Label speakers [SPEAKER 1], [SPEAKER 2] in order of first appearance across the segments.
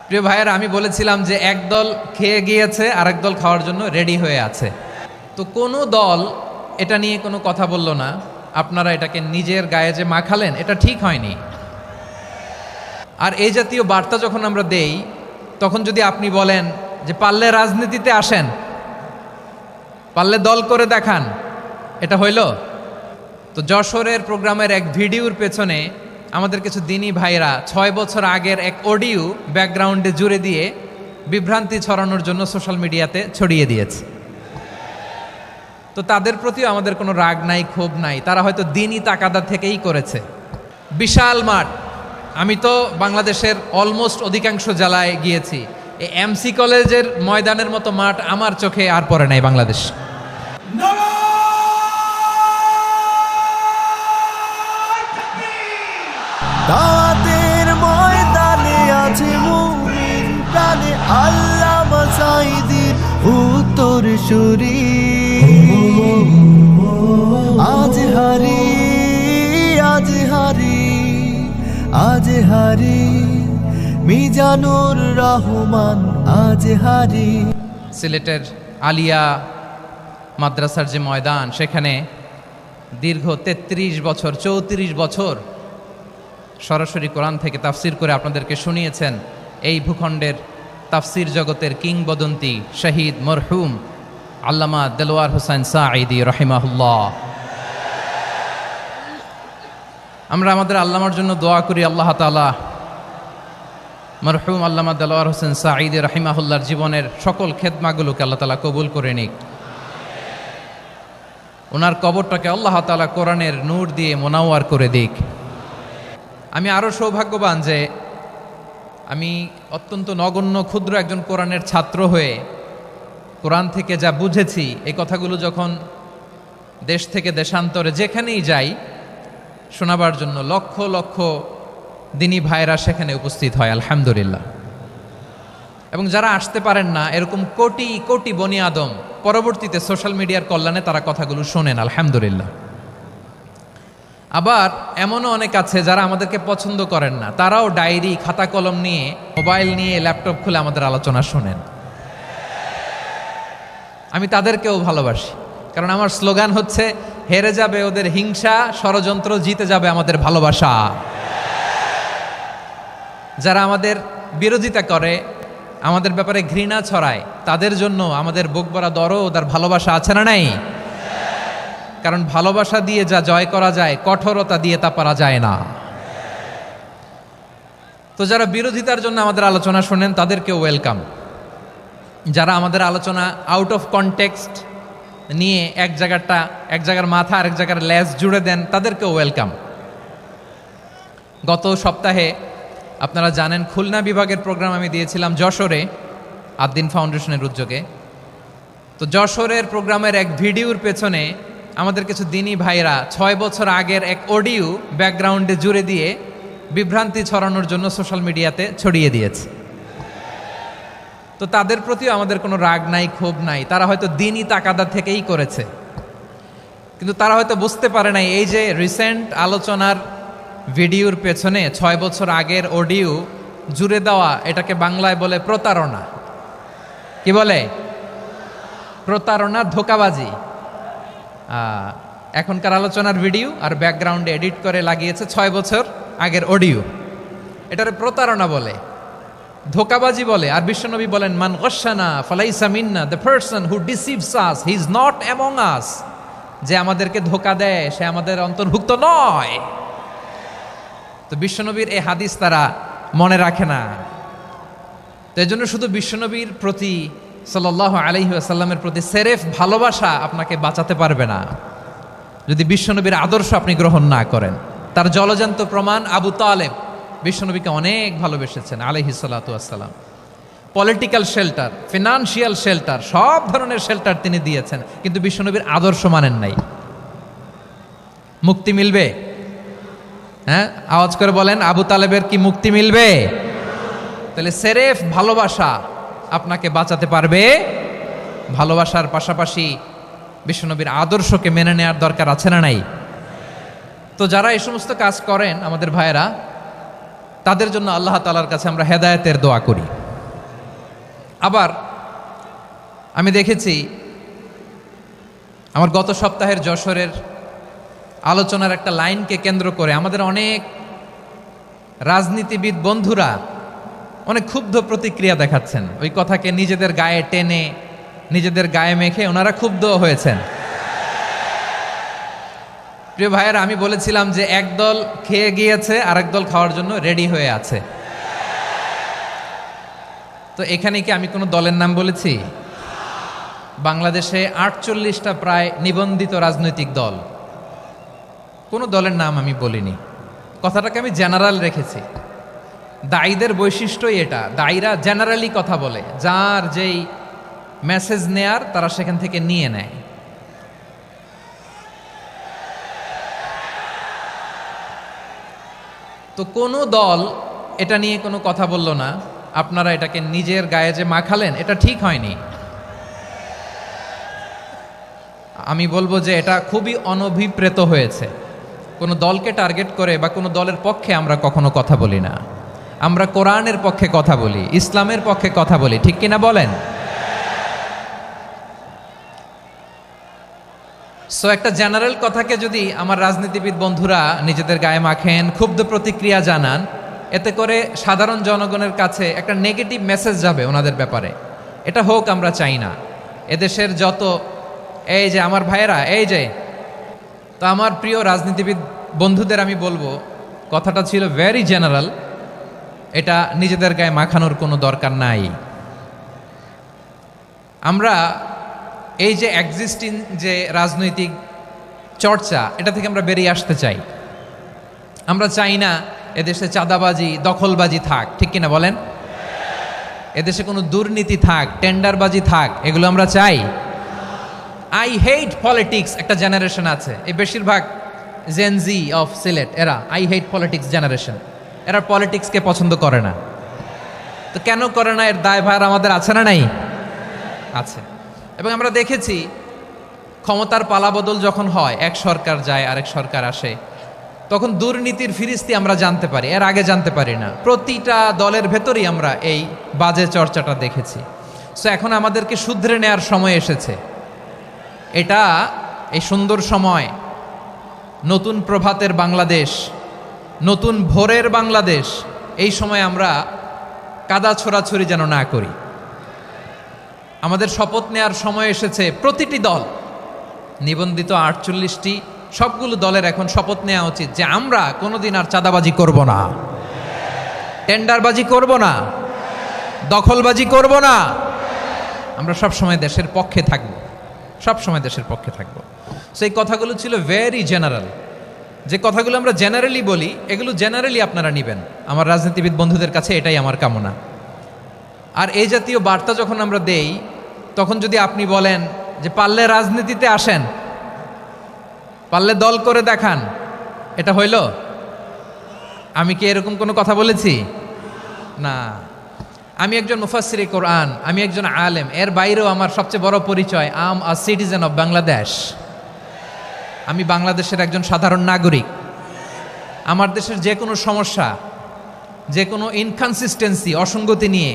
[SPEAKER 1] প্রিয় ভাইয়েরা, আমি বলেছিলাম যে একদল খেয়ে গিয়েছে আর একদল খাওয়ার জন্য রেডি হয়ে আছে। তো কোনো দল এটা নিয়ে কোনো কথা বলল না। আপনারা এটাকে নিজের গায়ে যে মাখালেন, এটা ঠিক হয়নি। আর এই জাতীয় বার্তা যখন আমরা দেই, তখন যদি আপনি বলেন যে পারলে রাজনীতিতে আসেন, পারলে দল করে দেখান, এটা হইল? তো যশোরের প্রোগ্রামের এক ভিডিওর পেছনে আমাদের কিছু দিনী ভাইরা 6 বছর আগের এক অডিও ব্যাকগ্রাউন্ডে জুড়ে দিয়ে বিভ্রান্তি ছড়ানোর জন্য সোশ্যাল মিডিয়াতে ছড়িয়ে দিয়েছে। তো তাদের প্রতিও আমাদের কোনো রাগ নাই, ক্ষোভ নাই। তারা হয়তো দিনই তাকাদা থেকেই করেছে। বিশাল মাঠ, আমি তো বাংলাদেশের অলমোস্ট অধিকাংশ জেলায় গিয়েছি। এই এমসি কলেজের ময়দানের মতো মাঠ আমার চোখে আর পড়ে নাই বাংলাদেশ।
[SPEAKER 2] দাওয়াতের ময়দানে আছে মুমিন প্রাণে আল্লামা সাঈদীর উত্তরসূরি। আজ হারি আজ হারি আজ হারি মিজানুর রহমান আজ হারি।
[SPEAKER 1] সিলেটের আলিয়া মাদ্রাসার যে ময়দান, সেখানে দীর্ঘ 33 বছর 34 বছর সরাসরি কোরআন থেকে তাফসির করে আপনাদেরকে শুনিয়েছেন এই ভূখণ্ডের তাফসির জগতের কিংবদন্তি শহীদ মরহুম আল্লামা দেলোয়ার হোসেন সাঈদী রাহিমাহুল্লাহ। আমরা আমাদের আল্লামার জন্য দোয়া করি, আল্লাহ তাআলা মরহুম আল্লামা দেলোয়ার হোসেন সাঈদী রাহিমাহুল্লাহর জীবনের সকল খেদমাগুলোকে আল্লাহ তাআলা কবুল করে নিক। ওনার কবরটাকে আল্লাহ তাআলা কোরআনের নূর দিয়ে মোনাওয়ার করে দিক। আমি আরও সৌভাগ্যবান যে আমি অত্যন্ত নগণ্য ক্ষুদ্র একজন কোরআনের ছাত্র হয়ে কোরআন থেকে যা বুঝেছি, এই কথাগুলো যখন দেশ থেকে দেশান্তরে যেখানেই যাই শোনাবার জন্য লক্ষ লক্ষ দিনী ভাইরা সেখানে উপস্থিত হয়, আলহামদুলিল্লাহ। এবং যারা আসতে পারেন না, এরকম কোটি কোটি বনি আদম পরবর্তীতে সোশ্যাল মিডিয়ার কল্যাণে তারা কথাগুলো শোনেন, আলহামদুলিল্লাহ। আবার এমনও অনেক আছে যারা আমাদেরকে পছন্দ করেন না, তারাও ডায়েরি খাতা কলম নিয়ে, মোবাইল নিয়ে, ল্যাপটপ খুলে আমাদের আলোচনা শোনেন। আমি তাদেরকেও ভালোবাসি, কারণ আমার স্লোগান হচ্ছে হেরে যাবে ওদের হিংসা, ষড়যন্ত্র, জিতে যাবে আমাদের ভালোবাসা। যারা আমাদের বিরোধিতা করে, আমাদের ব্যাপারে ঘৃণা ছড়ায়, তাদের জন্য আমাদের বুক ভরা দরদ আর ভালোবাসা আছে না নাই? কারণ ভালোবাসা দিয়ে যা জয় করা যায়, কঠোরতা দিয়ে তা পারা যায় না। তো যারা বিরোধিতার জন্য আমাদের আলোচনা শোনেন, তাদেরকেও ওয়েলকাম। যারা আমাদের আলোচনা আউট অফ কনটেক্সট নিয়ে এক জায়গার মাথা আর এক জায়গার লেজ জুড়ে দেন, তাদেরকেও ওয়েলকাম। গত সপ্তাহে আপনারা জানেন খুলনা বিভাগের প্রোগ্রাম আমি দিয়েছিলাম যশোরে আদ্দিন ফাউন্ডেশনের উদ্যোগে। তো যশোরের প্রোগ্রামের এক ভিডিওর পেছনে আমাদের কিছু দিনী ভাইরা 6 বছর আগের এক অডিও ব্যাকগ্রাউন্ডে জুড়ে দিয়ে বিভ্রান্তি ছড়ানোর জন্য সোশ্যাল মিডিয়াতে ছড়িয়ে দিয়েছে। তো তাদের প্রতিও আমাদের কোনো রাগ নাই, ক্ষোভ নাই। তারা হয়তো দিনই তাকাদা থেকেই করেছে, কিন্তু তারা হয়তো বুঝতে পারে নাই এই যে রিসেন্ট আলোচনার ভিডিওর পেছনে 6 বছর আগের অডিও জুড়ে দেওয়া, এটাকে বাংলায় বলে প্রতারণা। কি বলে? প্রতারণা, ধোঁকাবাজি। এখনকার আলোচনার ভিডিও আর ব্যাকগ্রাউন্ডে এডিট করে লাগিয়েছে 6 বছর আগের অডিও। এটারে প্রতারণা বলে, ধোঁকাবাজি বলে। আর বিশ্বনবী বলেন, মান গশানা ফালাইসা মিন্না, the person who deceives us he is not among us. যে আমাদেরকে ধোঁকা দেয় সে আমাদের অন্তর্ভুক্ত নয়। তো বিশ্বনবীর এই হাদিস তারা মনে রাখে না। তো এই জন্য শুধু বিশ্বনবীর প্রতি সাল্লাল্লাহু আলাইহি ওয়াসাল্লামের প্রতি সেরেফ ভালোবাসা আপনাকে বাঁচাতে পারবে না যদি বিশ্বনবীর আদর্শ আপনি গ্রহণ না করেন। তার জলজান্ত প্রমাণ, আবু তালেব বিশ্বনবীকে অনেক ভালোবেসেছেন আলাইহিস সালাতু ওয়াসসালাম। পলিটিক্যাল শেল্টার, ফিনান্সিয়াল শেল্টার, সব ধরনের শেল্টার তিনি দিয়েছেন, কিন্তু বিশ্বনবীর আদর্শ মানেন নাই। মুক্তি মিলবে? হ্যাঁ, আওয়াজ করে বলেন, আবু তালেবের কি মুক্তি মিলবে? তাহলে সেরেফ ভালোবাসা আপনাকে বাঁচাতে পারবে। ভালোবাসার পাশাপাশি বিশ্বনবীর আদর্শকে মেনে নেওয়ার দরকার আছে না নাই? তো যারা এই সমস্ত কাজ করেন আমাদের ভাইয়েরা, তাদের জন্য আল্লাহ তাআলার কাছে আমরা হেদায়েতের দোয়া করি। আবার আমি দেখেছি আমার গত সপ্তাহের যশোরের আলোচনার একটা লাইনকে কেন্দ্র করে আমাদের অনেক রাজনীতিবিদ বন্ধুরা অনেক ক্ষুব্ধ প্রতিক্রিয়া দেখাচ্ছেন। ওই কথাকে নিজেদের গায়ে টেনে নিজেদের গায়ে মেখে ওনারা ক্ষুব্ধ হয়েছেন। প্রিয় ভাইয়েরা, আমি বলেছিলাম যে একদল খেয়ে গিয়েছে আর একদল খাওয়ার জন্য রেডি হয়ে আছে। তো এখানে কি আমি কোনো দলের নাম বলেছি? বাংলাদেশে 48টা প্রায় নিবন্ধিত রাজনৈতিক দল, কোনো দলের নাম আমি বলিনি। কথাটাকে আমি জেনারেল রেখেছি। দায়ীদের বৈশিষ্ট্যই এটা, দায়ীরা জেনারেলি কথা বলে, যার যেই মেসেজ নেয়ার তারা সেখান থেকে নিয়ে নেয়। তো কোনো দল এটা নিয়ে কোনো কথা বলল না, আপনারা এটাকে নিজের গায়ে যে মাখালেন এটা ঠিক হয়নি। আমি বলবো যে এটা খুবই অনভিপ্রেত হয়েছে। কোনো দলকে টার্গেট করে বা কোনো দলের পক্ষে আমরা কখনো কথা বলি না। আমরা কোরআনের পক্ষে কথা বলি, ইসলামের পক্ষে কথা বলি, ঠিক কিনা বলেন? সো একটা জেনারেল কথাকে যদি আমার রাজনীতিবিদ বন্ধুরা নিজেদের গায়ে মাখেন, ক্ষুব্ধ প্রতিক্রিয়া জানান, এতে করে সাধারণ জনগণের কাছে একটা নেগেটিভ মেসেজ যাবে ওনাদের ব্যাপারে। এটা হোক আমরা চাই না। এদেশের যত এই যে আমার ভাইয়েরা, এই যে তো আমার প্রিয় রাজনীতিবিদ বন্ধুদের আমি বলবো, কথাটা ছিল ভেরি জেনারেল, এটা নিজেদের গায়ে মাখানোর কোনো দরকার নাই। আমরা এই যে এক্সিস্টিং যে রাজনৈতিক চর্চা, এটা থেকে আমরা বেরিয়ে আসতে চাই। আমরা চাই না এদেশে চাঁদাবাজি, দখলবাজি থাক, ঠিক কিনা বলেন? এদেশে কোনো দুর্নীতি থাক, টেন্ডারবাজি থাক, এগুলো আমরা চাই। আই হেট পলিটিক্স একটা জেনারেশন আছে, এই বেশিরভাগ জেনজি অফ সিলেট, এরা আই হেট পলিটিক্স জেনারেশন, এরা পলিটিক্সকে পছন্দ করে না। তো কেন করে না, এর দায়ভার আমাদের আছে না নাই? আছে। এবং আমরা দেখেছি ক্ষমতার পালাবদল যখন হয়, এক সরকার যায় আরেক সরকার আসে, তখন দুর্নীতির ফিরিস্তি আমরা জানতে পারি, এর আগে জানতে পারি না। প্রতিটা দলের ভেতরেই আমরা এই বাজে চর্চাটা দেখেছি। সো এখন আমাদেরকে শুধরে নেওয়ার সময় এসেছে। এটা এই সুন্দর সময়, নতুন প্রভাতের বাংলাদেশ, নতুন ভোরের বাংলাদেশ, এই সময় আমরা কাদা ছোড়াছুড়ি যেন না করি। আমাদের শপথ নেওয়ার সময় এসেছে। প্রতিটি দল, নিবন্ধিত 48টি, সবগুলো দলের এখন শপথ নেওয়া উচিত যে আমরা কোনোদিন আর চাঁদাবাজি করব না, টেন্ডারবাজি করব না, দখলবাজি করব না। আমরা সবসময় দেশের পক্ষে থাকব, সবসময় দেশের পক্ষে থাকব। সেই কথাগুলো ছিল ভেরি জেনারেল। যে কথাগুলো আমরা জেনারেলি বলি, এগুলো জেনারেলি আপনারা নেবেন। আমার রাজনীতিবিদ বন্ধুদের কাছে এটাই আমার কামনা। আর এই জাতীয় বার্তা যখন আমরা দেই, তখন যদি আপনি বলেন যে পারলে রাজনীতিতে আসেন, পারলে দল করে দেখান, এটা হইল? আমি কি এরকম কোনো কথা বলেছি? না। আমি একজন মুফাসসিরে কোরআন, আমি একজন আলেম, এর বাইরেও আমার সবচেয়ে বড় পরিচয় আম আ সিটিজেন অফ বাংলাদেশ। আমি বাংলাদেশের একজন সাধারণ নাগরিক। আমার দেশের যে কোনো সমস্যা, যে কোনো ইনকনসিস্টেন্সি, অসঙ্গতি নিয়ে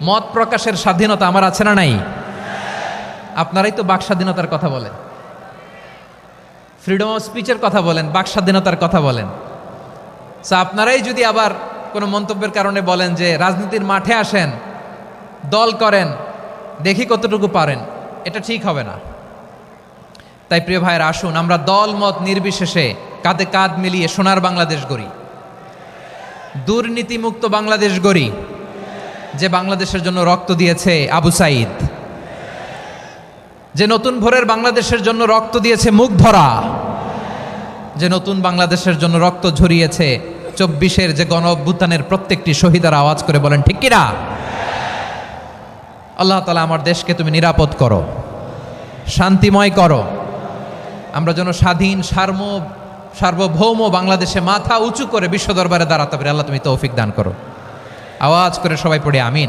[SPEAKER 1] মত প্রকাশের স্বাধীনতা আমার আছে না নাই? আপনারাই তো বাক স্বাধীনতার কথা বলেন, ফ্রিডম অফ স্পিচের কথা বলেন, বাক স্বাধীনতার কথা বলেন। আপনারাই যদি আবার কোনো মন্তব্যের কারণে বলেন যে রাজনীতির মাঠে আসেন, দল করেন, দেখি কতটুকু পারেন, এটা ঠিক হবে না। তাই প্রিয় ভাইয়েরা, আসুন আমরা দল মত নির্বিশেষে কাঁধে কাঁধ মিলিয়ে সোনার বাংলাদেশ গড়ি, দুর্নীতিমুক্ত বাংলাদেশ গড়ি, যে বাংলাদেশের জন্য রক্ত দিয়েছে আবু সাঈদ, যে নতুন ভোরের বাংলাদেশের জন্য রক্ত দিয়েছে মুগ্ধরা, যে নতুন বাংলাদেশের জন্য রক্ত ঝরিয়েছে 24-এর যে গণ অভ্যুত্থানের প্রত্যেকটি শহীদার। আওয়াজ করে বলেন ঠিক কিনা? আল্লাহ তাআলা আমার দেশকে তুমি নিরাপদ করো, শান্তিময় করো। আমরা যেন স্বাধীন সার্বভৌম বাংলাদেশে মাথা উঁচু করে বিশ্ব দরবারে দাঁড়াতে পারি। আল্লাহ তুমি তৌফিক দান করো। আওয়াজ করে সবাই পড়ে আমিন।